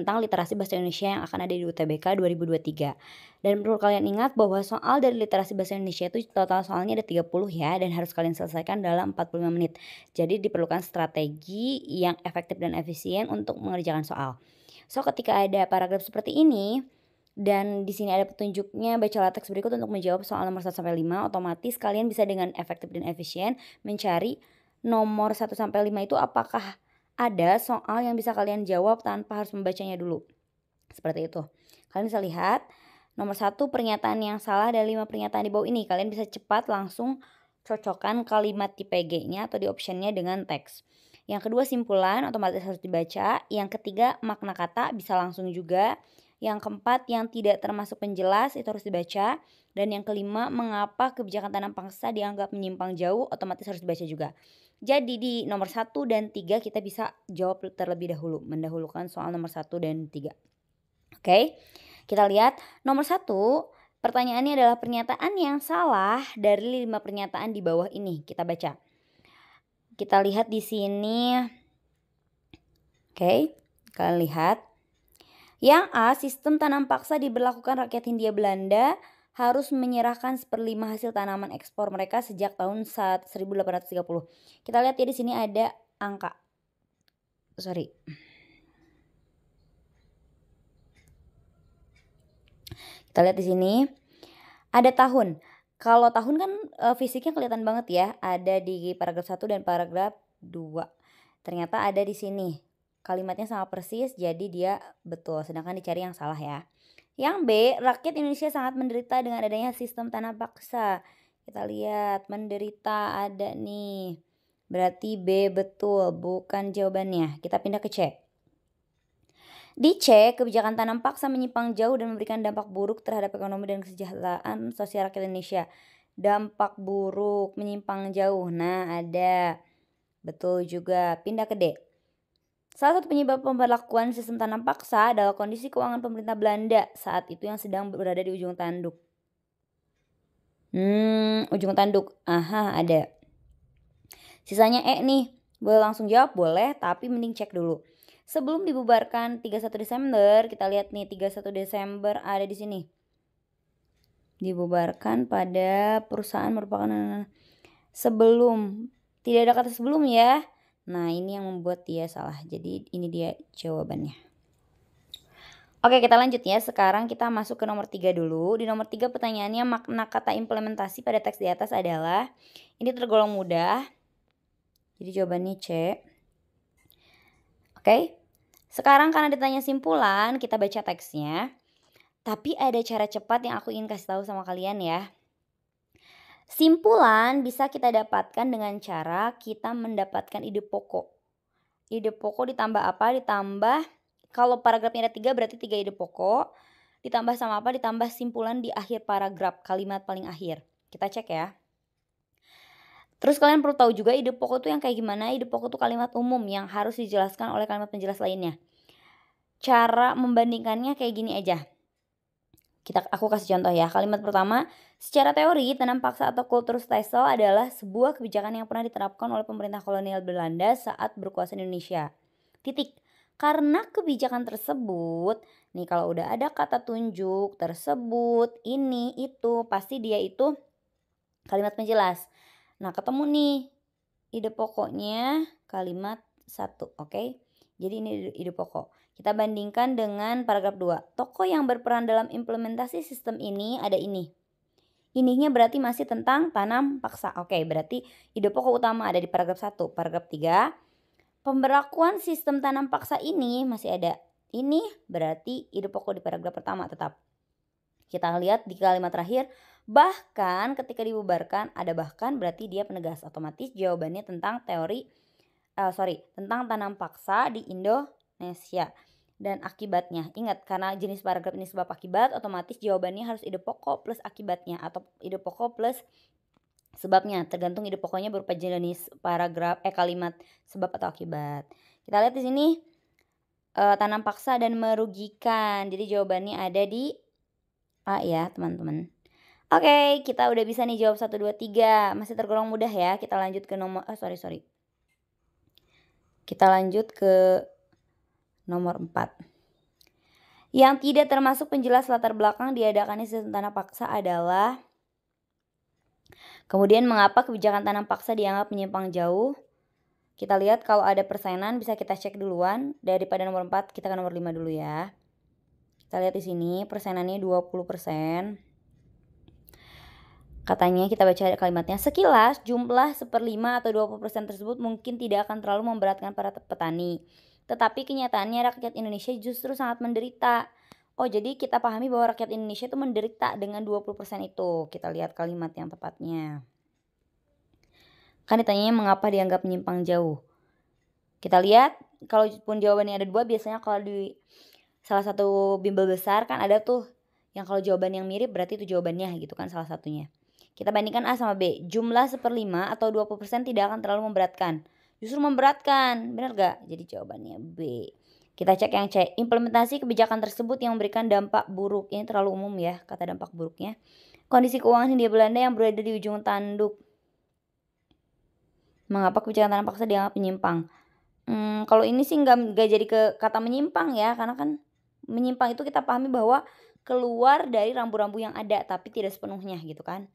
tentang literasi bahasa Indonesia yang akan ada di UTBK 2023. Dan perlu kalian ingat bahwa soal dari literasi bahasa Indonesia itu total soalnya ada 30 ya, dan harus kalian selesaikan dalam 45 menit. Jadi diperlukan strategi yang efektif dan efisien untuk mengerjakan soal. So ketika ada paragraf seperti ini dan di sini ada petunjuknya, bacalah teks berikut untuk menjawab soal nomor 1 sampai 5. Otomatis kalian bisa dengan efektif dan efisien mencari nomor 1 sampai 5 itu apakah ada soal yang bisa kalian jawab tanpa harus membacanya dulu. Seperti itu. Kalian bisa lihat nomor 1 pernyataan yang salah dari 5 pernyataan di bawah ini. Kalian bisa cepat langsung cocokkan kalimat di PG-nya atau di optionnya dengan teks. Yang kedua simpulan otomatis harus dibaca. Yang ketiga makna kata bisa langsung juga. Yang keempat yang tidak termasuk penjelas itu harus dibaca. Dan yang kelima mengapa kebijakan tanam paksa dianggap menyimpang jauh otomatis harus dibaca juga. Jadi di nomor 1 dan 3 kita bisa jawab terlebih dahulu. Mendahulukan soal nomor 1 dan 3. Oke, kita lihat nomor 1. Pertanyaannya adalah pernyataan yang salah dari 5 pernyataan di bawah ini. Kita baca. Kita lihat di sini. Oke, kalian lihat. Yang A, sistem tanam paksa diberlakukan rakyat Hindia Belanda harus menyerahkan 1/5 hasil tanaman ekspor mereka sejak tahun 1830. Kita lihat ya di sini ada angka. Kita lihat di sini ada tahun. Kalau tahun kan fisiknya kelihatan banget ya, ada di paragraf 1 dan paragraf 2. Ternyata ada di sini. Kalimatnya sama persis jadi dia betul, sedangkan dicari yang salah ya. Yang B, rakyat Indonesia sangat menderita dengan adanya sistem tanam paksa. Kita lihat menderita ada nih. Berarti B betul, bukan jawabannya. Kita pindah ke C. Di C, kebijakan tanam paksa menyimpang jauh dan memberikan dampak buruk terhadap ekonomi dan kesejahteraan sosial rakyat Indonesia. Dampak buruk, menyimpang jauh. Nah, ada. Betul juga. Pindah ke D. Salah satu penyebab pemberlakuan sistem tanam paksa adalah kondisi keuangan pemerintah Belanda saat itu yang sedang berada di ujung tanduk. Ujung tanduk. Aha, ada. Sisanya E nih. Boleh langsung jawab? Boleh, tapi mending cek dulu. Sebelum dibubarkan 31 Desember, kita lihat nih 31 Desember ada di sini. Dibubarkan pada perusahaan merupakan sebelum. Tidak ada kata sebelum ya. Nah, ini yang membuat dia salah. Jadi ini dia jawabannya. Oke, kita lanjut ya. Sekarang kita masuk ke nomor 3 dulu. Di nomor 3 pertanyaannya makna kata implementasi pada teks di atas adalah. Ini tergolong mudah. Jadi jawabannya C. Oke. Sekarang karena ditanya simpulan, kita baca teksnya. Tapi ada cara cepat yang aku ingin kasih tahu sama kalian ya. Simpulan bisa kita dapatkan dengan cara kita mendapatkan ide pokok. Ide pokok ditambah apa? Ditambah, kalau paragrafnya ada 3 berarti 3 ide pokok. Ditambah sama apa? Ditambah simpulan di akhir paragraf, kalimat paling akhir. Kita cek ya. Terus kalian perlu tahu juga ide pokok itu yang kayak gimana. Ide pokok itu kalimat umum yang harus dijelaskan oleh kalimat penjelas lainnya. Cara membandingkannya kayak gini aja. Aku kasih contoh ya. Kalimat pertama, secara teori tanam paksa atau kulturstelsel adalah sebuah kebijakan yang pernah diterapkan oleh pemerintah kolonial Belanda saat berkuasa di Indonesia. Titik. Karena kebijakan tersebut, nih kalau udah ada kata tunjuk, tersebut, ini, itu, pasti dia itu kalimat penjelas. Nah, ketemu nih ide pokoknya kalimat 1, oke? Jadi ini ide pokok. Kita bandingkan dengan paragraf 2. Tokoh yang berperan dalam implementasi sistem ini ada ini. Ininya berarti masih tentang tanam paksa. Oke, berarti ide pokok utama ada di paragraf 1. Paragraf 3. Pemberlakuan sistem tanam paksa ini masih ada. Ini berarti ide pokok di paragraf pertama tetap. Kita lihat di kalimat terakhir. Bahkan ketika dibubarkan ada bahkan berarti dia penegas. Otomatis jawabannya tentang tentang tanam paksa di Indonesia. Dan akibatnya, ingat karena jenis paragraf ini sebab akibat, otomatis jawabannya harus ide pokok plus akibatnya atau ide pokok plus sebabnya, tergantung ide pokoknya berupa jenis kalimat sebab atau akibat. Kita lihat di sini tanam paksa dan merugikan. Jadi jawabannya ada di A ya, teman-teman. Oke, kita udah bisa nih jawab 1 2 3. Masih tergolong mudah ya. Kita lanjut ke nomor Kita lanjut ke nomor 4. Yang tidak termasuk penjelas latar belakang diadakannya sistem tanam paksa adalah kemudian mengapa kebijakan tanam paksa dianggap menyimpang jauh? Kita lihat kalau ada persenan bisa kita cek duluan daripada nomor 4 kita ke nomor 5 dulu ya. Kita lihat di sini persenannya 20%. Katanya kita baca kalimatnya, sekilas jumlah 1/5 atau 20% tersebut mungkin tidak akan terlalu memberatkan para petani. Tetapi kenyataannya rakyat Indonesia justru sangat menderita. Oh, jadi kita pahami bahwa rakyat Indonesia itu menderita dengan 20% itu. Kita lihat kalimat yang tepatnya. Kan ditanyanya mengapa dianggap menyimpang jauh. Kita lihat, kalaupun jawabannya ada 2, biasanya kalau di salah satu bimbel besar kan ada tuh yang kalau jawaban yang mirip berarti itu jawabannya gitu kan salah satunya. Kita bandingkan A sama B. Jumlah 1/5 atau 20% tidak akan terlalu memberatkan. Justru memberatkan, benar gak? Jadi jawabannya B. Kita cek yang C. Implementasi kebijakan tersebut yang memberikan dampak buruk. Ini terlalu umum ya kata dampak buruknya. Kondisi keuangan Hindia Belanda yang berada di ujung tanduk. Mengapa kebijakan tanam paksa dianggap menyimpang? Kalau ini sih nggak jadi ke kata menyimpang ya, karena kan menyimpang itu kita pahami bahwa keluar dari rambu-rambu yang ada, tapi tidak sepenuhnya gitu kan.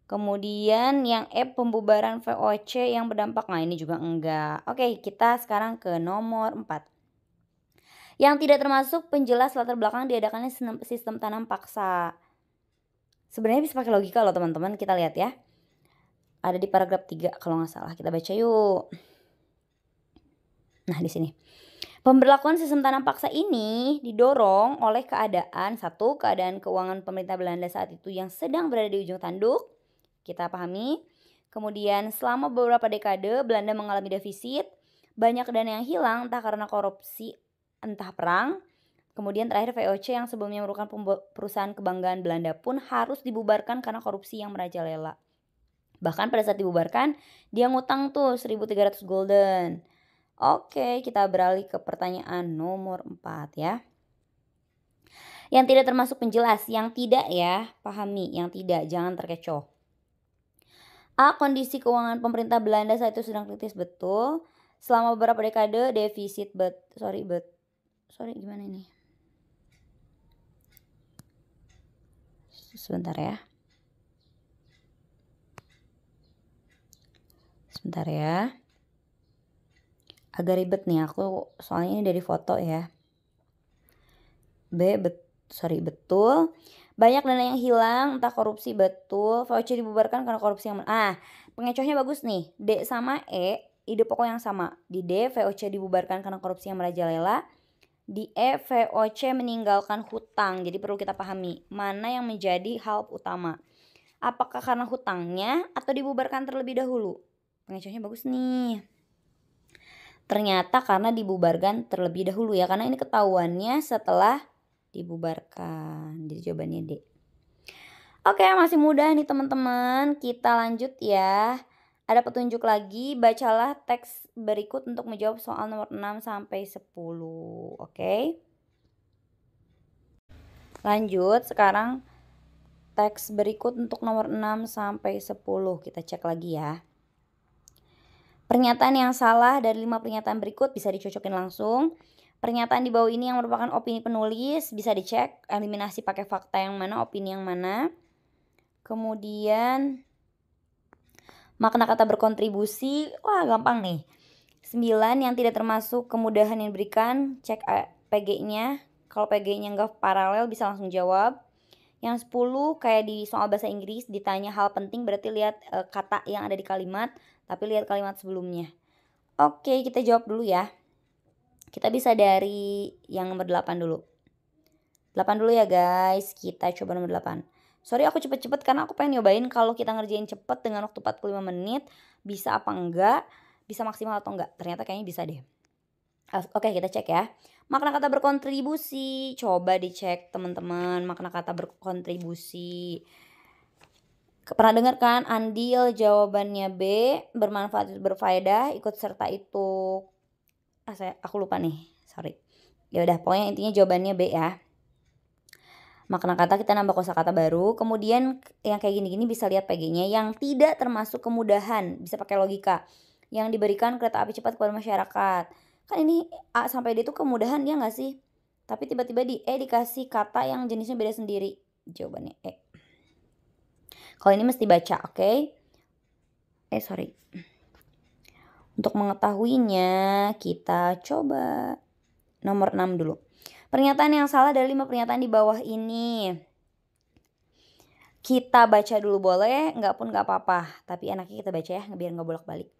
Kemudian yang E, pembubaran VOC yang berdampak, nah ini juga enggak. Oke, kita sekarang ke nomor 4. Yang tidak termasuk penjelas latar belakang diadakannya sistem tanam paksa. Sebenarnya bisa pakai logika loh teman-teman, kita lihat ya. Ada di paragraf 3 kalau nggak salah, kita baca yuk. Nah, di sini. Pemberlakuan sistem tanam paksa ini didorong oleh keadaan keuangan pemerintah Belanda saat itu yang sedang berada di ujung tanduk. Kita pahami. Kemudian selama beberapa dekade Belanda mengalami defisit, banyak dana yang hilang entah karena korupsi, entah perang. Kemudian terakhir VOC yang sebelumnya merupakan perusahaan kebanggaan Belanda pun harus dibubarkan karena korupsi yang merajalela. Bahkan pada saat dibubarkan, dia ngutang tuh 1.300 gulden. Oke, kita beralih ke pertanyaan nomor 4 ya. Yang tidak termasuk penjelas, yang tidak ya, pahami, yang tidak, jangan terkecoh. A, kondisi keuangan pemerintah Belanda saat itu sedang kritis, betul. Selama beberapa dekade defisit gimana ini? Sebentar ya. Agak ribet nih aku, soalnya ini dari foto ya. B, betul. Banyak dana yang hilang, entah korupsi, betul. VOC dibubarkan karena korupsi yang pengecohnya bagus nih. D sama E, ide pokok yang sama. Di D, VOC dibubarkan karena korupsi yang merajalela. Di E, VOC meninggalkan hutang. Jadi perlu kita pahami, mana yang menjadi hal utama. Apakah karena hutangnya atau dibubarkan terlebih dahulu? Pengecohnya bagus nih. Ternyata karena dibubarkan terlebih dahulu ya, karena ini ketahuannya setelah dibubarkan. Jadi jawabannya D. Oke, masih mudah nih teman-teman. Kita lanjut ya. Ada petunjuk lagi, bacalah teks berikut untuk menjawab soal nomor 6 sampai 10. Oke. Lanjut, sekarang teks berikut untuk nomor 6 sampai 10. Kita cek lagi ya. Pernyataan yang salah dari 5 pernyataan berikut bisa dicocokin langsung. Pernyataan di bawah ini yang merupakan opini penulis bisa dicek, eliminasi pakai fakta yang mana, opini yang mana. Kemudian makna kata berkontribusi, wah gampang nih. 9 yang tidak termasuk kemudahan yang diberikan, cek PG-nya. Kalau PG-nya enggak paralel bisa langsung jawab. Yang 10 kayak di soal bahasa Inggris ditanya hal penting berarti lihat kata yang ada di kalimat, tapi lihat kalimat sebelumnya. Oke, kita jawab dulu ya. Kita bisa dari yang nomor 8 dulu. 8 dulu ya guys, kita coba nomor 8. Sorry aku cepet-cepet karena aku pengen nyobain kalau kita ngerjain cepet dengan waktu 45 menit, bisa apa enggak, bisa maksimal atau enggak. Ternyata kayaknya bisa deh. Oke, kita cek ya. Makna kata berkontribusi, coba dicek teman-teman, makna kata berkontribusi. Pernah dengar kan? Andil jawabannya B, bermanfaat berfaedah, ikut serta itu. Aku lupa nih, sorry. Ya udah, pokoknya intinya jawabannya B ya. Makna kata kita nambah kosakata baru, kemudian yang kayak gini-gini bisa lihat PG-nya. Yang tidak termasuk kemudahan, bisa pakai logika. Yang diberikan kereta api cepat kepada masyarakat. Kan ini A sampai D itu kemudahan ya nggak sih? Tapi tiba-tiba di E dikasih kata yang jenisnya beda sendiri. Jawabannya E. Kalau ini mesti baca, oke? Sorry. Untuk mengetahuinya, kita coba nomor 6 dulu. Pernyataan yang salah dari 5 pernyataan di bawah ini. Kita baca dulu boleh, nggak pun nggak apa-apa. Tapi enaknya kita baca ya, biar nggak bolak-balik.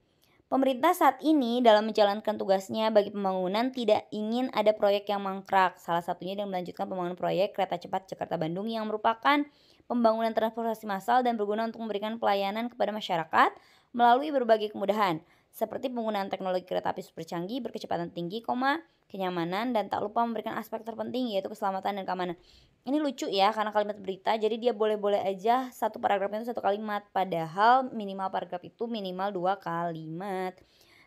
Pemerintah saat ini dalam menjalankan tugasnya bagi pembangunan tidak ingin ada proyek yang mangkrak. Salah satunya dengan melanjutkan pembangunan proyek kereta cepat Jakarta-Bandung yang merupakan pembangunan transportasi massal dan berguna untuk memberikan pelayanan kepada masyarakat melalui berbagai kemudahan. Seperti penggunaan teknologi kereta api super canggih berkecepatan tinggi, kenyamanan, dan tak lupa memberikan aspek terpenting yaitu keselamatan dan keamanan. Ini lucu ya karena kalimat berita, jadi dia boleh-boleh aja satu paragrafnya itu satu kalimat. Padahal minimal paragraf itu minimal 2 kalimat.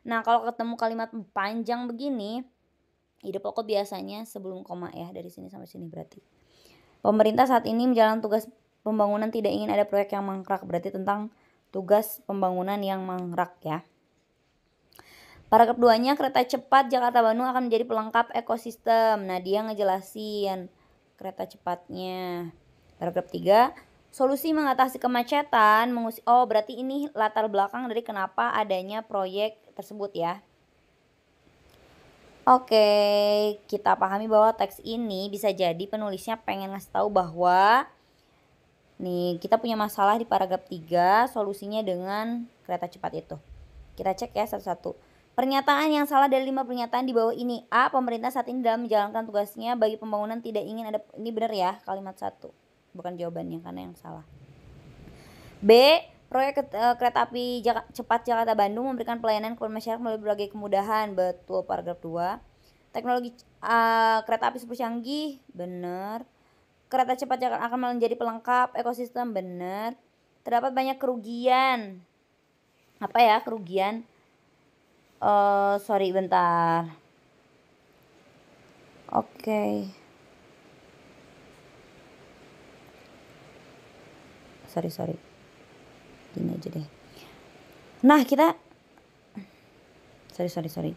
Nah kalau ketemu kalimat panjang begini, ide pokok biasanya sebelum koma ya, dari sini sampai sini berarti. Pemerintah saat ini menjalankan tugas pembangunan tidak ingin ada proyek yang mangkrak, berarti tentang tugas pembangunan yang mangkrak ya. Paragraf 2-nya kereta cepat Jakarta-Bandung akan menjadi pelengkap ekosistem. Nah dia ngejelasin kereta cepatnya. Paragraf 3, solusi mengatasi kemacetan berarti ini latar belakang dari kenapa adanya proyek tersebut ya. Oke, kita pahami bahwa teks ini bisa jadi penulisnya pengen ngasih tahu bahwa nih kita punya masalah di paragraf 3, solusinya dengan kereta cepat itu. Kita cek ya satu-satu. Pernyataan yang salah dari 5 pernyataan di bawah ini. A. Pemerintah saat ini dalam menjalankan tugasnya bagi pembangunan tidak ingin ada. Ini benar ya, kalimat 1. Bukan jawabannya karena yang salah. B. Proyek kereta api cepat Jakarta-Bandung memberikan pelayanan kepada masyarakat melalui berbagai kemudahan. Betul, paragraf 2. Teknologi kereta api super canggih. Benar. Kereta cepat Jakarta akan menjadi pelengkap ekosistem. Benar. Terdapat banyak kerugian. Apa ya kerugian? Sorry bentar. Oke. Sorry. Gini aja deh. Nah kita Sorry.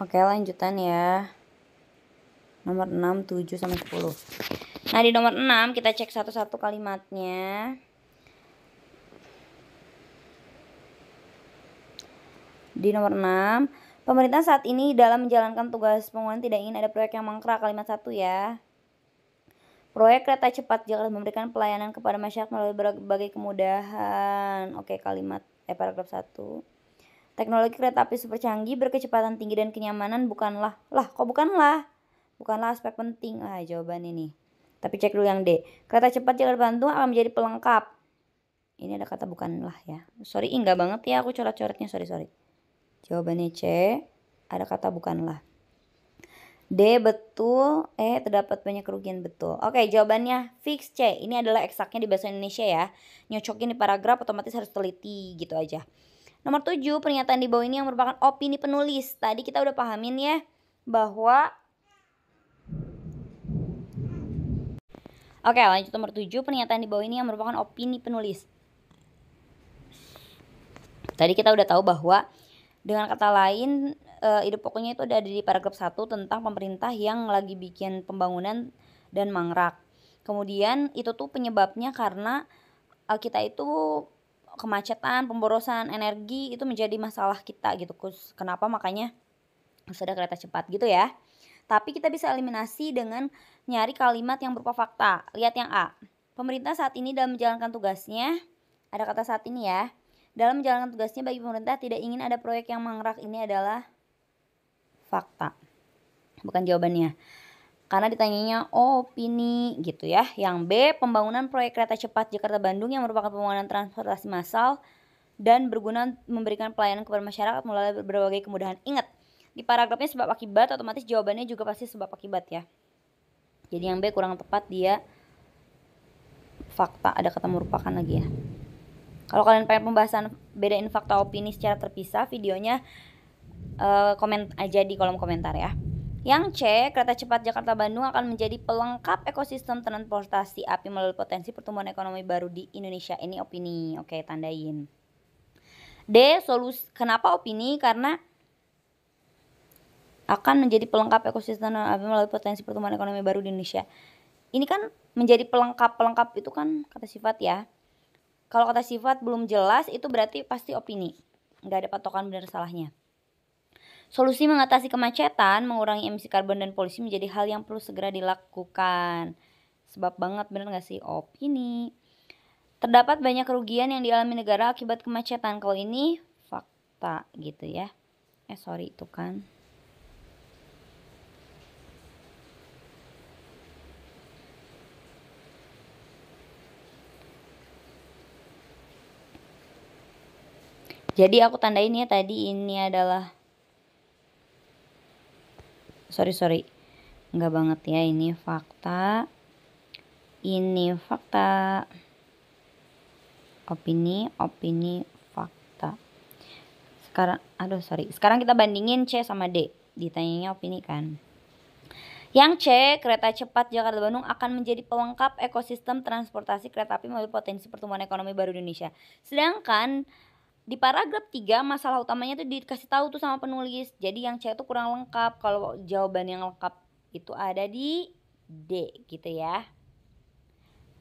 Oke lanjutan ya. Nomor 6, 7, sama 10. Nah di nomor 6 kita cek satu-satu kalimatnya. Di nomor 6, pemerintah saat ini dalam menjalankan tugas pembangunan tidak ingin ada proyek yang mangkrak. Kalimat 1 ya. Proyek kereta cepat Jakarta memberikan pelayanan kepada masyarakat melalui berbagai kemudahan. Oke, paragraf 1. Teknologi kereta api super canggih berkecepatan tinggi dan kenyamanan bukanlah. Bukanlah aspek penting. Jawaban ini. Tapi cek dulu yang D. Kereta cepat Jakarta-Bandung akan menjadi pelengkap. Ini ada kata bukanlah ya. Sorry, enggak banget ya aku coret-coretnya. Sorry. Jawabannya C. Ada kata bukanlah. D betul. Terdapat banyak kerugian betul. Oke, jawabannya fix C. Ini adalah eksaknya di bahasa Indonesia ya. Nyocokin di paragraf otomatis harus teliti gitu aja. Nomor 7, pernyataan di bawah ini yang merupakan opini penulis. Tadi kita udah pahamin ya bahwa Oke, lanjut nomor 7, pernyataan di bawah ini yang merupakan opini penulis. Tadi kita udah tahu bahwa dengan kata lain ide pokoknya itu ada di paragraf 1 tentang pemerintah yang lagi bikin pembangunan dan mangkrak. Kemudian itu tuh penyebabnya karena kita itu kemacetan, pemborosan energi itu menjadi masalah kita gitu. Kenapa makanya harus ada kereta cepat gitu ya. Tapi kita bisa eliminasi dengan nyari kalimat yang berupa fakta. Lihat yang A. Pemerintah saat ini dalam menjalankan tugasnya, ada kata saat ini ya. Dalam menjalankan tugasnya bagi pemerintah tidak ingin ada proyek yang mangkrak. Ini adalah fakta. Bukan jawabannya. Karena ditanyanya opini gitu ya. Yang B, pembangunan proyek kereta cepat Jakarta-Bandung yang merupakan pembangunan transportasi massal dan berguna memberikan pelayanan kepada masyarakat melalui berbagai kemudahan. Ingat, di paragrafnya sebab akibat, otomatis jawabannya juga pasti sebab akibat ya. Jadi yang B kurang tepat, dia fakta, ada kata merupakan lagi ya. Kalau kalian pengen pembahasan bedain fakta opini secara terpisah, videonya komen aja di kolom komentar ya. Yang C, kereta cepat Jakarta-Bandung akan menjadi pelengkap ekosistem transportasi api melalui potensi pertumbuhan ekonomi baru di Indonesia. Ini opini, oke tandain. D. Solusi. Kenapa opini? Karena akan menjadi pelengkap ekosistem melalui potensi pertumbuhan ekonomi baru di Indonesia. Ini kan menjadi pelengkap itu kan kata sifat ya. Kalau kata sifat belum jelas itu berarti pasti opini. Nggak ada patokan benar salahnya. Solusi mengatasi kemacetan, mengurangi emisi karbon dan polusi menjadi hal yang perlu segera dilakukan. Sebab banget bener gak sih? Opini. Terdapat banyak kerugian yang dialami negara akibat kemacetan. Kalau ini fakta gitu ya. Sorry itu kan. Jadi aku tandain ya tadi ini adalah sorry enggak banget ya, ini fakta, opini, fakta. Sekarang kita bandingin C sama D. Ditanyanya opini kan. Yang C, kereta cepat Jakarta-Bandung akan menjadi pelengkap ekosistem transportasi kereta api melalui potensi pertumbuhan ekonomi baru di Indonesia. Sedangkan di paragraf 3 masalah utamanya tuh dikasih tahu tuh sama penulis. Jadi yang C itu kurang lengkap. Kalau jawaban yang lengkap itu ada di D gitu ya.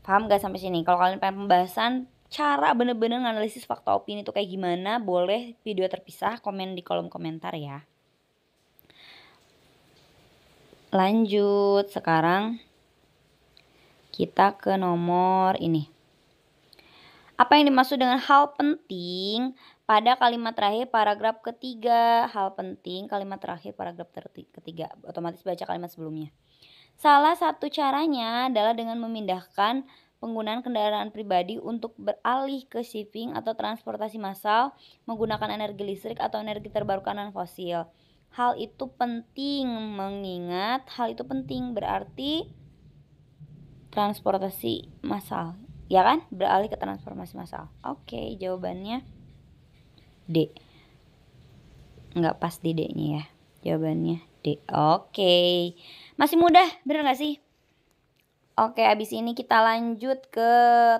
Paham gak sampai sini? Kalau kalian pengen pembahasan cara bener-bener nganalisis fakta opini itu kayak gimana, boleh video terpisah komen di kolom komentar ya. Lanjut, sekarang kita ke nomor ini. Apa yang dimaksud dengan hal penting pada kalimat terakhir paragraf ketiga? Hal penting kalimat terakhir paragraf ketiga. Otomatis baca kalimat sebelumnya. Salah satu caranya adalah dengan memindahkan penggunaan kendaraan pribadi untuk beralih ke shipping atau transportasi massal menggunakan energi listrik atau energi terbarukan non fosil. Hal itu penting, mengingat hal itu penting berarti transportasi massal. Ya kan? Beralih ke transformasi massal. Oke, jawabannya D. Nggak pas di D-nya ya. Jawabannya D. Oke. Masih mudah, bener gak sih? Oke, abis ini kita lanjut ke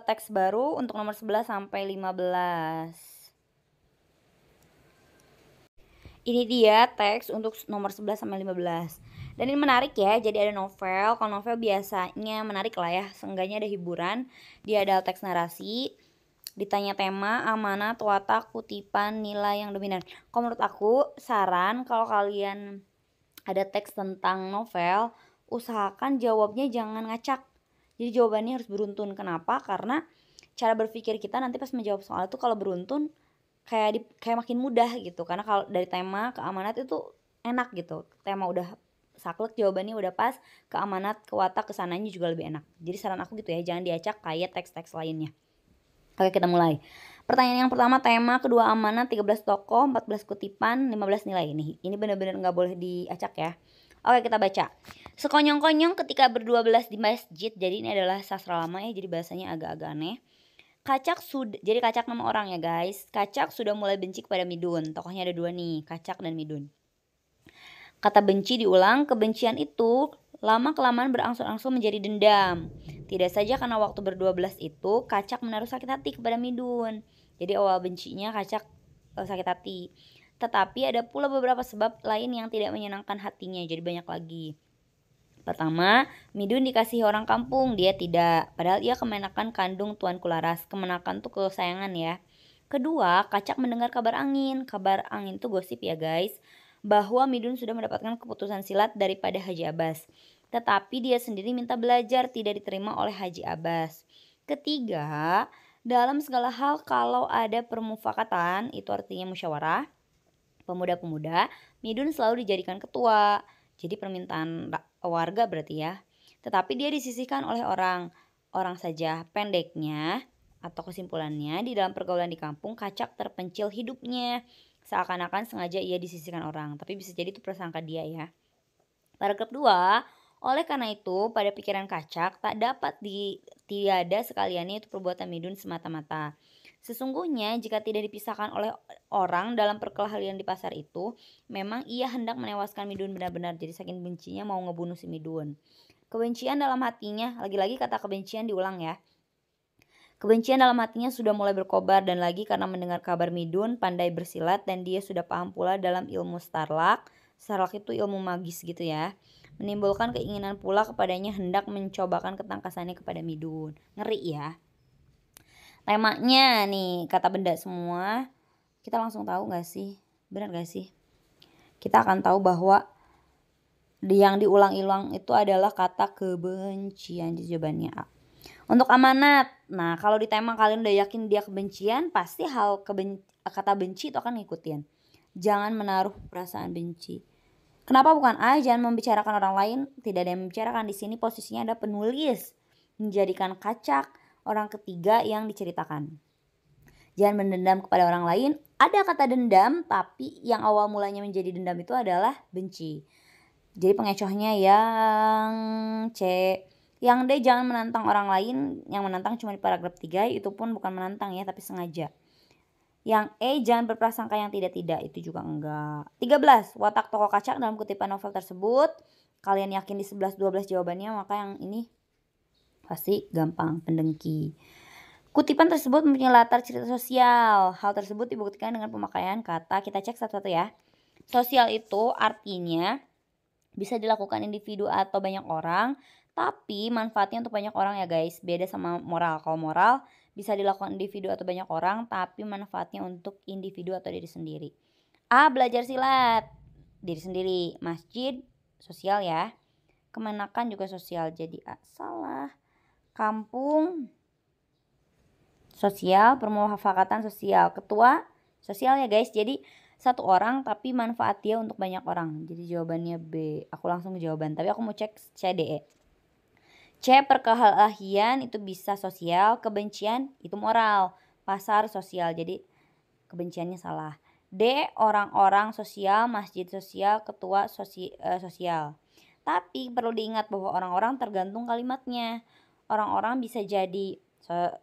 teks baru untuk nomor 11 sampai 15. Ini dia teks untuk nomor 11 sampai 15. Dan ini menarik ya, jadi ada novel. Kalau novel biasanya menarik lah ya, seenggaknya ada hiburan. Dia ada teks narasi, ditanya tema, amanat, watak, kutipan, nilai yang dominan. Kalau menurut aku, saran kalau kalian ada teks tentang novel, usahakan jawabnya jangan ngacak. Jadi jawabannya harus beruntun. Kenapa? Karena cara berpikir kita nanti pas menjawab soal itu kalau beruntun kayak makin mudah gitu. Karena kalau dari tema ke amanat itu enak gitu. Tema udah saklek, jawabannya udah pas, ke amanat, ke watak, kesananya juga lebih enak. Jadi saran aku gitu ya, jangan diacak kayak teks-teks lainnya. Oke, kita mulai. Pertanyaan yang pertama tema, kedua amanat, 13 tokoh, 14 kutipan, 15 nilai. Ini benar-benar nggak boleh diacak ya. Oke, kita baca. Sekonyong-konyong ketika berdua belas di masjid. Jadi ini adalah sastra lama ya, jadi bahasanya agak-agak aneh. Jadi Kacak nama orang ya guys. Kacak sudah mulai benci kepada Midun. Tokohnya ada dua nih, Kacak dan Midun. Kata benci diulang, kebencian itu lama-kelamaan berangsur-angsur menjadi dendam. Tidak saja karena waktu berdua belas itu Kacak menaruh sakit hati kepada Midun. Jadi awal bencinya Kacak sakit hati. Tetapi ada pula beberapa sebab lain yang tidak menyenangkan hatinya. Jadi banyak lagi. Pertama, Midun dikasihi orang kampung, dia tidak. Padahal ia kemenakan kandung Tuan Kularas. Kemenakan tuh kesayangan ya. Kedua, Kacak mendengar kabar angin. Kabar angin tuh gosip ya guys. Bahwa Midun sudah mendapatkan keputusan silat daripada Haji Abbas. Tetapi dia sendiri minta belajar, tidak diterima oleh Haji Abbas. Ketiga, dalam segala hal kalau ada permufakatan, itu artinya musyawarah, pemuda-pemuda, Midun selalu dijadikan ketua. Jadi permintaan warga berarti ya. Tetapi dia disisihkan oleh orang saja. Pendeknya atau kesimpulannya, di dalam pergaulan di kampung Kacak terpencil hidupnya. Seakan-akan sengaja ia disisihkan orang. Tapi bisa jadi itu prasangka dia ya. Paragraf 2. Oleh karena itu, pada pikiran Kacak tak dapat tiada sekaliannya itu perbuatan Midun semata-mata. Sesungguhnya jika tidak dipisahkan oleh orang dalam perkelahian di pasar itu, memang ia hendak menewaskan Midun benar-benar. Jadi saking bencinya mau ngebunuh si Midun. Kebencian dalam hatinya, lagi-lagi kata kebencian diulang ya. Kebencian dalam hatinya sudah mulai berkobar dan lagi karena mendengar kabar Midun pandai bersilat dan dia sudah paham pula dalam ilmu Starlak. Starlak itu ilmu magis gitu ya. Menimbulkan keinginan pula kepadanya hendak mencobakan ketangkasannya kepada Midun. Ngeri ya. Temanya nih kata benda semua. Kita langsung tahu gak sih? Benar gak sih? Kita akan tahu bahwa yang diulang-ulang itu adalah kata kebencian. Jadi jawabannya A. Untuk amanat. Nah, kalau di tema kalian udah yakin dia kebencian, pasti kata benci itu akan ngikutin. Jangan menaruh perasaan benci. Kenapa bukan A? Jangan membicarakan orang lain. Tidak ada yang membicarakan di sini. Posisinya ada penulis. Menjadikan kacak orang ketiga yang diceritakan. Jangan mendendam kepada orang lain. Ada kata dendam, tapi yang awal mulanya menjadi dendam itu adalah benci. Jadi pengecohnya yang C. Yang D, jangan menantang orang lain. Yang menantang cuma di paragraf 3, itu pun bukan menantang ya, tapi sengaja. Yang E, jangan berprasangka yang tidak-tidak, itu juga enggak. 13, watak tokoh kacak dalam kutipan novel tersebut. Kalian yakin di 11-12 jawabannya, maka yang ini pasti gampang, pendengki. Kutipan tersebut mempunyai latar cerita sosial. Hal tersebut dibuktikan dengan pemakaian kata. Kita cek satu-satu ya. Sosial itu artinya bisa dilakukan individu atau banyak orang, tapi manfaatnya untuk banyak orang ya guys. Beda sama moral. Kalau moral bisa dilakukan individu atau banyak orang, tapi manfaatnya untuk individu atau diri sendiri. A, belajar silat, diri sendiri. Masjid, sosial ya. Kemenakan juga sosial, jadi A. Salah. Kampung, sosial. Permufakatan sosial. Ketua, sosial ya guys. Jadi satu orang tapi manfaat dia untuk banyak orang. Jadi jawabannya B. Aku langsung ke jawaban, tapi aku mau cek C, D, E. C, perkelahian itu bisa sosial, kebencian itu moral. Pasar sosial, jadi kebenciannya salah. D, orang-orang sosial, masjid sosial, ketua sosial. Tapi perlu diingat bahwa orang-orang tergantung kalimatnya. Orang-orang bisa jadi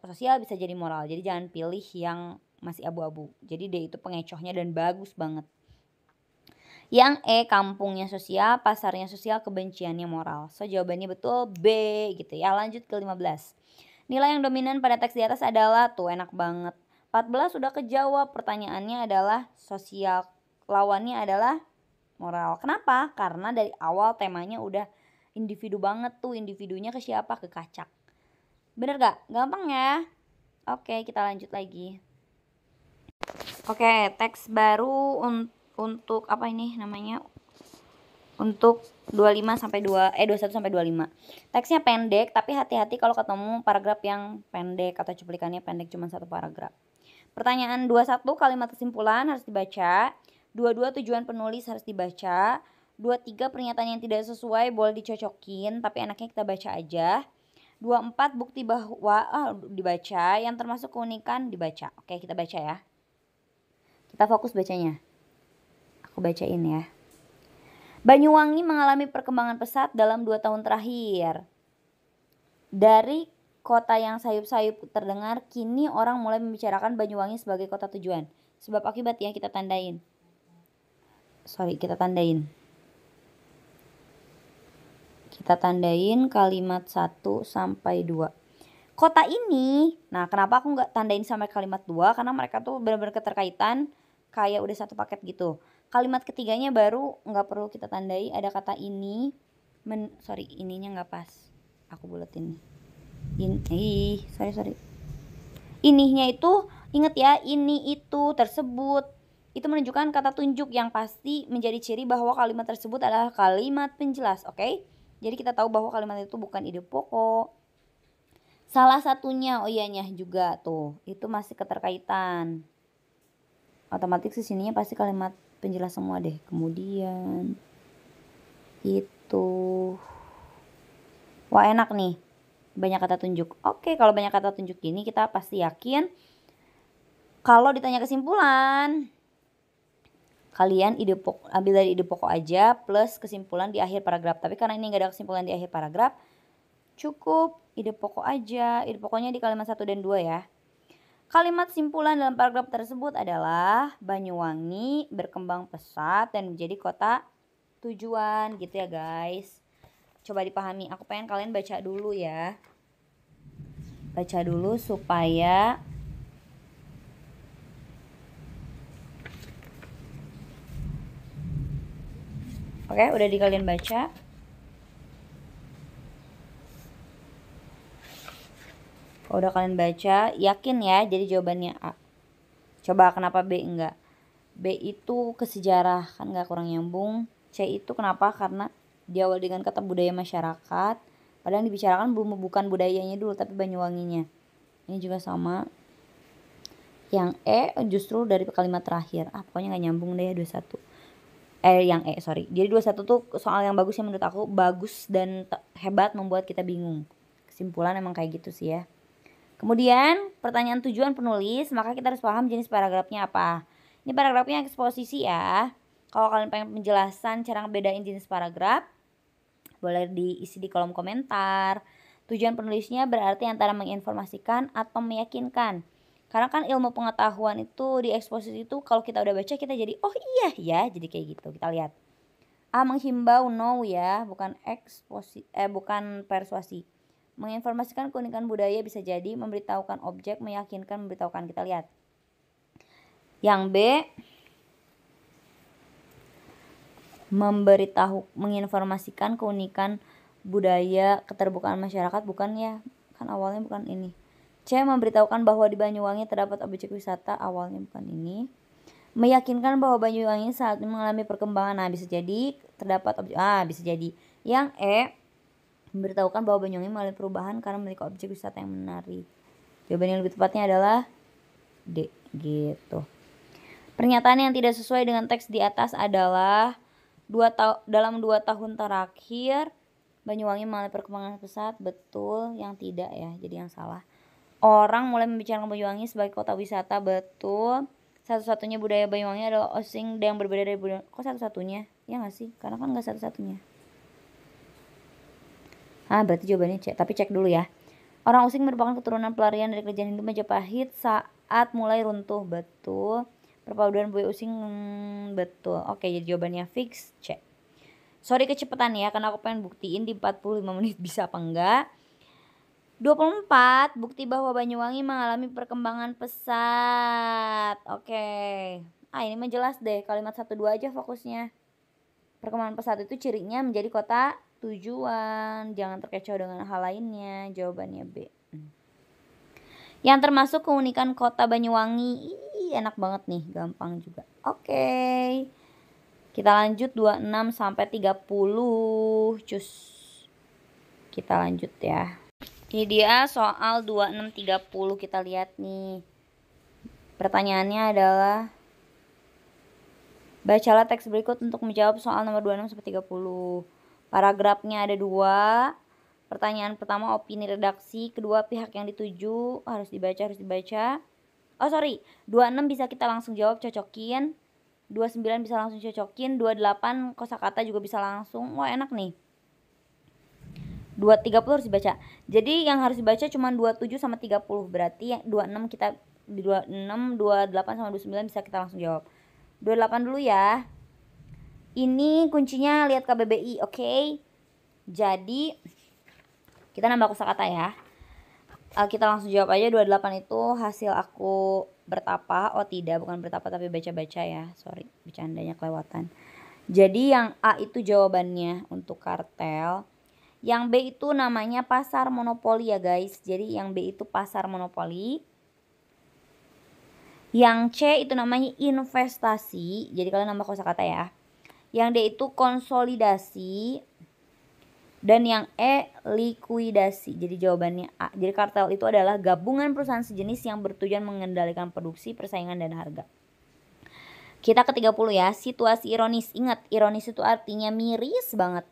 sosial, bisa jadi moral. Jadi jangan pilih yang masih abu-abu. Jadi D itu pengecohnya dan bagus banget. Yang E, kampungnya sosial, pasarnya sosial, kebenciannya moral. So jawabannya betul B gitu ya. Lanjut ke 15. Nilai yang dominan pada teks di atas adalah, tuh enak banget. 14 sudah kejawab. Pertanyaannya adalah sosial. Lawannya adalah moral. Kenapa? Karena dari awal temanya udah individu banget tuh. Individunya ke siapa? Ke kacak. Bener gak? Gampang ya? Oke, kita lanjut lagi. Oke, teks baru untuk apa ini namanya? Untuk 21 sampai 25. Teksnya pendek, tapi hati-hati kalau ketemu paragraf yang pendek atau cuplikannya pendek cuma satu paragraf. Pertanyaan 21, kalimat kesimpulan harus dibaca. 22, tujuan penulis harus dibaca. 23, pernyataan yang tidak sesuai boleh dicocokin, tapi enaknya kita baca aja. 24, bukti bahwa dibaca, yang termasuk keunikan dibaca. Oke, kita baca ya. Kita fokus bacanya. Aku bacain ya. Banyuwangi mengalami perkembangan pesat dalam 2 tahun terakhir. Dari kota yang sayup-sayup terdengar, kini orang mulai membicarakan Banyuwangi sebagai kota tujuan. Sebab akibat ya, kita tandain. Kita tandain kalimat 1 sampai 2. Kota ini, nah kenapa aku nggak tandain sampai kalimat 2? Karena mereka tuh benar-benar keterkaitan, kayak udah satu paket gitu. Kalimat ketiganya baru nggak perlu kita tandai, ada kata ini. Ininya nggak pas. Aku buletin. Ininya itu, inget ya, ini, itu, tersebut. Itu menunjukkan kata tunjuk yang pasti menjadi ciri bahwa kalimat tersebut adalah kalimat penjelas, oke? Jadi kita tahu bahwa kalimat itu bukan ide pokok. Salah satunya, iyanya juga tuh, itu masih keterkaitan. Otomatis kesininya pasti kalimat penjelas semua deh. Kemudian itu, wah enak nih, banyak kata tunjuk. Oke, kalau banyak kata tunjuk gini kita pasti yakin kalau ditanya kesimpulan, kalian ambil dari ide pokok aja plus kesimpulan di akhir paragraf. Tapi karena ini gak ada kesimpulan di akhir paragraf, cukup ide pokok aja. Ide pokoknya di kalimat 1 dan 2 ya. Kalimat simpulan dalam paragraf tersebut adalah Banyuwangi berkembang pesat dan menjadi kota tujuan gitu ya guys. Coba dipahami, aku pengen kalian baca dulu ya. Baca dulu supaya oke, udah kalian baca. Kalau udah kalian baca, yakin ya jadi jawabannya A. Coba kenapa B enggak? B itu ke sejarah, kan nggak kurang nyambung. C itu kenapa? Karena diawali dengan kata budaya masyarakat. Padahal yang dibicarakan bukan budayanya dulu, tapi Banyuwanginya. Ini juga sama. Yang E justru dari kalimat terakhir. Pokoknya nggak nyambung deh 21. Yang E, sorry. Jadi 21 tuh soal yang bagus, yang menurut aku bagus dan hebat, membuat kita bingung. Kesimpulan emang kayak gitu sih ya. Kemudian pertanyaan tujuan penulis, maka kita harus paham jenis paragrafnya apa. Ini paragrafnya eksposisi ya. Kalau kalian pengen penjelasan cara ngebedain jenis paragraf, boleh diisi di kolom komentar. Tujuan penulisnya berarti antara menginformasikan atau meyakinkan. Karena kan ilmu pengetahuan itu di eksposisi itu kalau kita udah baca kita jadi oh iya ya, jadi kayak gitu. Kita lihat. A, menghimbau, no ya, bukan bukan persuasi. Menginformasikan keunikan budaya bisa jadi memberitahukan objek, meyakinkan, memberitahukan. Kita lihat. Yang B, menginformasikan keunikan budaya, keterbukaan masyarakat, bukan ya, kan awalnya bukan ini. C, memberitahukan bahwa di Banyuwangi terdapat objek wisata, awalnya bukan ini. Meyakinkan bahwa Banyuwangi saat ini mengalami perkembangan, nah bisa jadi terdapat objek, bisa jadi. Yang E, memberitahukan bahwa Banyuwangi mengalami perubahan karena memiliki objek wisata yang menarik. Jawaban yang lebih tepatnya adalah D, gitu. Pernyataan yang tidak sesuai dengan teks di atas adalah dalam 2 tahun terakhir Banyuwangi mengalami perkembangan pesat, betul. Yang tidak ya, jadi yang salah. Orang mulai membicarakan Banyuwangi sebagai kota wisata, betul. Satu-satunya budaya Banyuwangi adalah osing yang berbeda dari budaya. Kok satu-satunya? Ya nggak sih? Karena kan nggak satu-satunya. Berarti jawabannya C. Tapi cek dulu ya. Orang Osing merupakan keturunan pelarian dari kerajaan Hindu Majapahit saat mulai runtuh, betul. Perpaduan budaya Osing, betul. Oke, jadi jawabannya fix C. Sorry kecepatan ya, karena aku pengen buktiin di 45 menit bisa apa enggak. 24, bukti bahwa Banyuwangi mengalami perkembangan pesat. Oke. Ini mah jelas deh, kalimat 1-2 aja fokusnya. Perkembangan pesat itu cirinya menjadi kota tujuan, jangan terkecoh dengan hal lainnya. Jawabannya B. Yang termasuk keunikan kota Banyuwangi. Enak banget nih, gampang juga. Oke. Kita lanjut 26 sampai 30. Cus. Kita lanjut ya. Ini dia soal 26 30, kita lihat nih. Pertanyaannya adalah bacalah teks berikut untuk menjawab soal nomor 26 sampai 30. Paragrafnya ada 2. Pertanyaan pertama opini redaksi, kedua pihak yang dituju, harus dibaca. 26 bisa kita langsung jawab, cocokin. 29 bisa langsung cocokin, 28 kosakata juga bisa langsung. Wah, enak nih. 30 harus dibaca. Jadi yang harus dibaca cuma 27 sama 30. Berarti yang 26 kita di 26, 28 sama 29 bisa kita langsung jawab. 28 dulu ya. Ini kuncinya lihat KBBI, oke? Jadi kita nambah kosakata ya. Kita langsung jawab aja. 28 itu hasil aku bertapa. Oh tidak, bukan bertapa tapi baca-baca ya. Sorry, bercandanya kelewatan. Jadi yang A itu jawabannya untuk kartel. Yang B itu namanya pasar monopoli ya guys. Jadi yang B itu pasar monopoli. Yang C itu namanya investasi. Jadi kalian nambah kosakata ya. Yang D itu konsolidasi. Dan yang E likuidasi. Jadi jawabannya A. Jadi kartel itu adalah gabungan perusahaan sejenis yang bertujuan mengendalikan produksi, persaingan, dan harga. Kita ke 30 ya. Situasi ironis. Ingat, ironis itu artinya miris banget.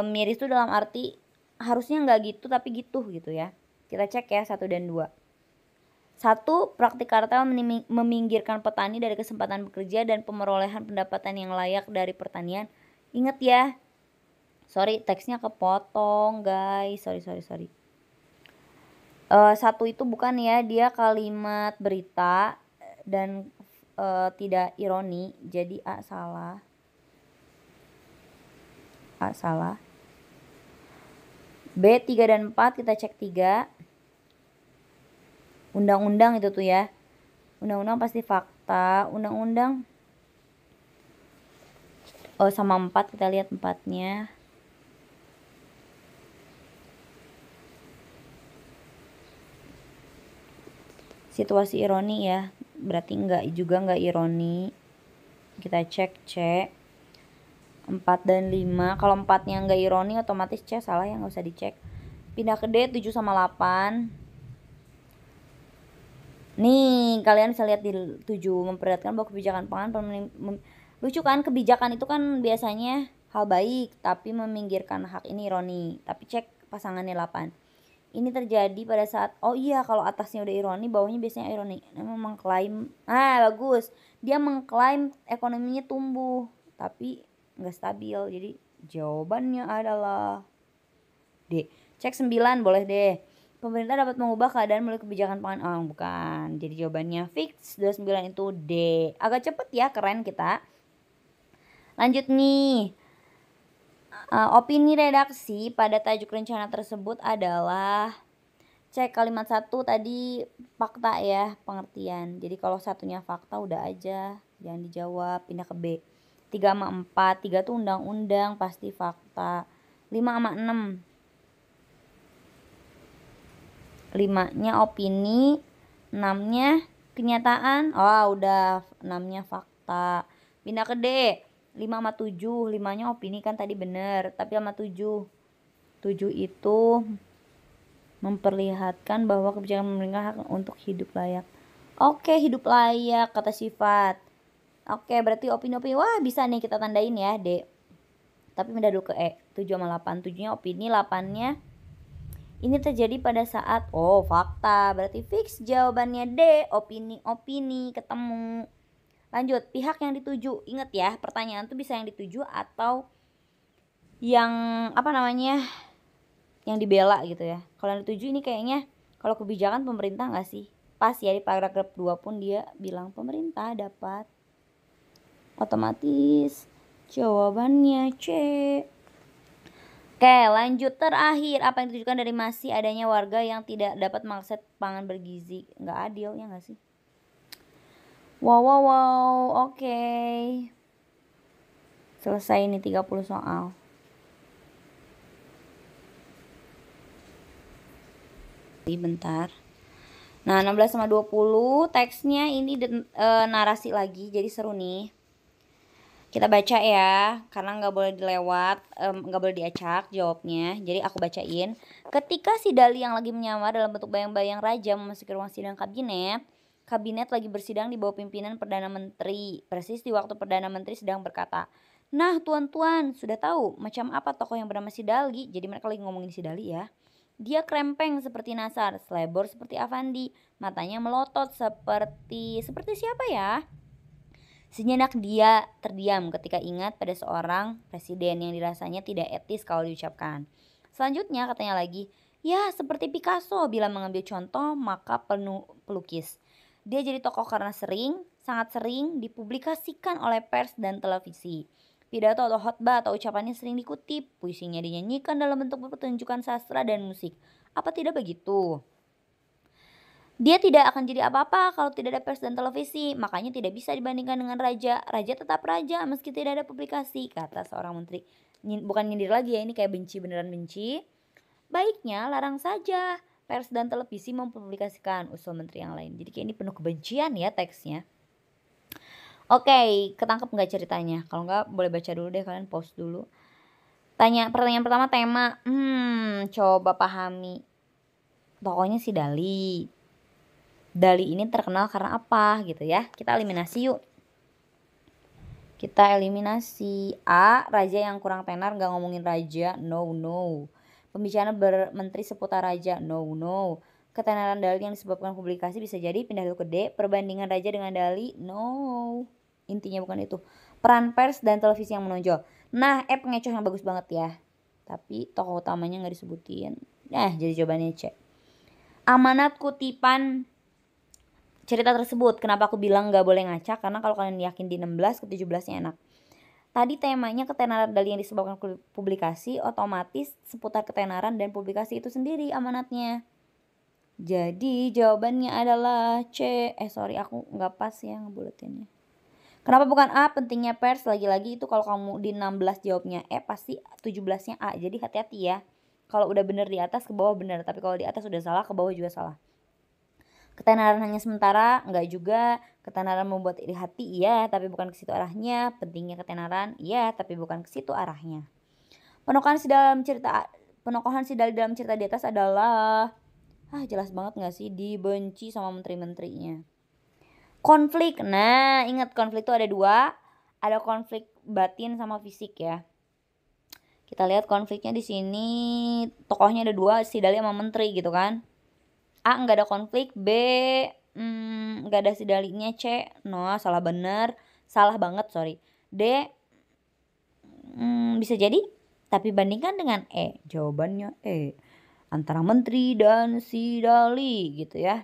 Miris itu dalam arti harusnya nggak gitu tapi gitu ya. Kita cek ya 1 dan 2. 1. Praktik kartel meminggirkan petani dari kesempatan bekerja dan pemerolehan pendapatan yang layak dari pertanian. Ingat ya. Sorry, teksnya kepotong guys. Sorry. 1 itu bukan ya, dia kalimat berita dan tidak ironi. Jadi A salah. B 3 dan 4 kita cek 3. Undang-undang itu tuh ya. Undang-undang pasti fakta. Undang-undang. Oh sama 4, kita lihat 4-nya. Situasi ironi ya. Berarti enggak ironi. Kita cek C. 4 dan 5. Kalau 4-nya enggak ironi otomatis C salah ya, nggak usah dicek. Pindah ke D 7 sama 8. Nih, kalian bisa lihat di 7 memperlihatkan bahwa kebijakan pangan lucu kan, kebijakan itu kan biasanya hal baik, tapi meminggirkan hak, ini ironi. Tapi cek pasangannya 8. Ini terjadi pada saat, oh iya kalau atasnya udah ironi, bawahnya biasanya ironi. Memang mengklaim, bagus. Dia mengklaim ekonominya tumbuh, tapi nggak stabil. Jadi jawabannya adalah D. Cek 9 boleh deh. Pemerintah dapat mengubah keadaan melalui kebijakan pangan. Oh, bukan. Jadi jawabannya fix 29 itu D. Agak cepet ya, keren kita. Lanjut nih. Opini redaksi pada tajuk rencana tersebut adalah, cek kalimat 1 tadi fakta ya, pengertian. Jadi kalau satunya fakta udah aja, jangan dijawab, pindah ke B. 3 sama 4, 3 tuh undang-undang pasti fakta. 5 sama 6. 5-nya opini, 6-nya kenyataan. Oh udah, 6-nya fakta. Pindah ke D. 5 sama 7, 5-nya opini kan tadi bener, tapi sama 7 itu memperlihatkan bahwa kebijakan pemerintah hak untuk hidup layak. Oke, hidup layak kata sifat. Oke, berarti opini-opini, wah bisa nih kita tandain ya D. Tapi pindah dulu ke E. 7 sama 8, 7-nya opini, 8-nya ini terjadi pada saat, oh fakta, berarti fix jawabannya D, opini ketemu. Lanjut, pihak yang dituju. Ingat ya, pertanyaan tuh bisa yang dituju atau yang yang dibela gitu ya. Kalau yang dituju ini kayaknya kalau kebijakan pemerintah nggak sih? Pas ya, di paragraf 2 pun dia bilang pemerintah dapat. Otomatis jawabannya C. Oke, lanjut terakhir. Apa yang ditujukan dari masih adanya warga yang tidak dapat mengakses pangan bergizi? Nggak adil ya nggak sih? Wow. Oke. Selesai nih 30 soal. Bentar. Nah, 16 sama 20 teksnya ini narasi lagi, jadi seru nih. Kita baca ya, karena nggak boleh dilewat, nggak boleh diacak jawabnya. Jadi aku bacain. Ketika si Dali yang lagi menyamar dalam bentuk bayang-bayang raja memasuki ruang sidang kabinet lagi bersidang di bawah pimpinan Perdana Menteri. Persis di waktu Perdana Menteri sedang berkata, "Nah tuan-tuan, sudah tahu macam apa tokoh yang bernama si Dali?" Jadi mereka lagi ngomongin si Dali ya. Dia krempeng seperti Nasar, selebor seperti Avandi, matanya melotot seperti siapa ya? Sejenak dia terdiam ketika ingat pada seorang presiden yang dirasanya tidak etis kalau diucapkan. Selanjutnya katanya lagi, ya seperti Picasso bila mengambil contoh maka pelukis. Dia jadi tokoh karena sangat sering dipublikasikan oleh pers dan televisi. Pidato atau khotbah atau ucapannya sering dikutip, puisinya dinyanyikan dalam bentuk pertunjukan sastra dan musik. Apa tidak begitu? Dia tidak akan jadi apa-apa kalau tidak ada pers dan televisi, makanya tidak bisa dibandingkan dengan raja. Raja tetap raja meski tidak ada publikasi, kata seorang menteri. Bukan nyindir lagi ya, ini kayak benci, beneran benci. Baiknya larang saja pers dan televisi mempublikasikan, usul menteri yang lain. Jadi kayak ini penuh kebencian ya teksnya. Oke, ketangkep nggak ceritanya? Kalau nggak boleh baca dulu deh, kalian pause dulu. Pertanyaan pertama tema, coba pahami. Tokohnya si Dali. Dali ini terkenal karena apa gitu ya. Kita eliminasi yuk. Kita eliminasi. A, raja yang kurang tenar, gak ngomongin raja. No. Pembicaraan bermenteri seputar raja. No. Ketenaran Dali yang disebabkan publikasi bisa jadi. Pindah dulu ke D. Perbandingan raja dengan Dali. No. Intinya bukan itu. Peran pers dan televisi yang menonjol. Nah, pengecoh yang bagus banget ya. Tapi tokoh utamanya gak disebutin. Jadi jawabannya C. Amanat kutipan cerita tersebut. Kenapa aku bilang gak boleh ngacak? Karena kalau kalian yakin di 16 ke 17 nya enak. Tadi temanya ketenaran Dali yang disebabkan publikasi, otomatis seputar ketenaran dan publikasi itu sendiri amanatnya. Jadi jawabannya adalah C. Sorry aku nggak pas ya ngebuletinnya. Kenapa bukan A? Pentingnya pers lagi-lagi itu kalau kamu di 16 jawabnya E pasti 17-nya A. Jadi hati-hati ya. Kalau udah bener di atas ke bawah bener, tapi kalau di atas udah salah ke bawah juga salah. Ketenaran hanya sementara, enggak juga. Ketenaran membuat iri hati, iya, tapi bukan ke situ arahnya. Pentingnya ketenaran, iya, tapi bukan ke situ arahnya. Penokohan si Dali dalam cerita di atas adalah jelas banget gak sih, dibenci sama menteri-menterinya. Konflik. Nah, ingat konflik itu ada dua. Ada konflik batin sama fisik ya. Kita lihat konfliknya di sini. Tokohnya ada dua, si Dali sama menteri gitu kan. A nggak ada konflik, B nggak ada si Dalinya, C no salah bener, salah banget sorry. D bisa jadi, tapi bandingkan dengan E. Jawabannya E. Antara menteri dan si Dali gitu ya.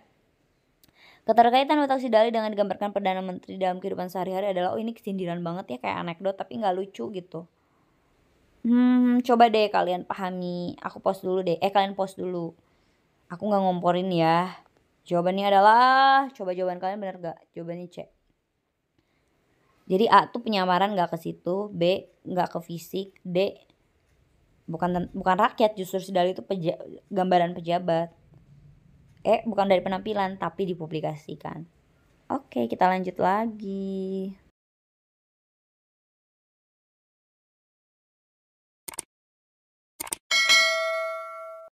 Keterkaitan watak si Dali dengan digambarkan Perdana Menteri dalam kehidupan sehari-hari adalah, ini kesindiran banget ya, kayak anekdot tapi nggak lucu gitu. Coba deh kalian pahami. Aku pause dulu deh. Kalian pause dulu. Aku nggak ngomporin ya. Jawabannya adalah, coba jawaban kalian bener gak? Jawabannya C. Jadi A tuh penyamaran gak ke situ, B gak ke fisik, D bukan rakyat, justru si Dali itu gambaran pejabat. Bukan dari penampilan tapi dipublikasikan. Oke, kita lanjut lagi.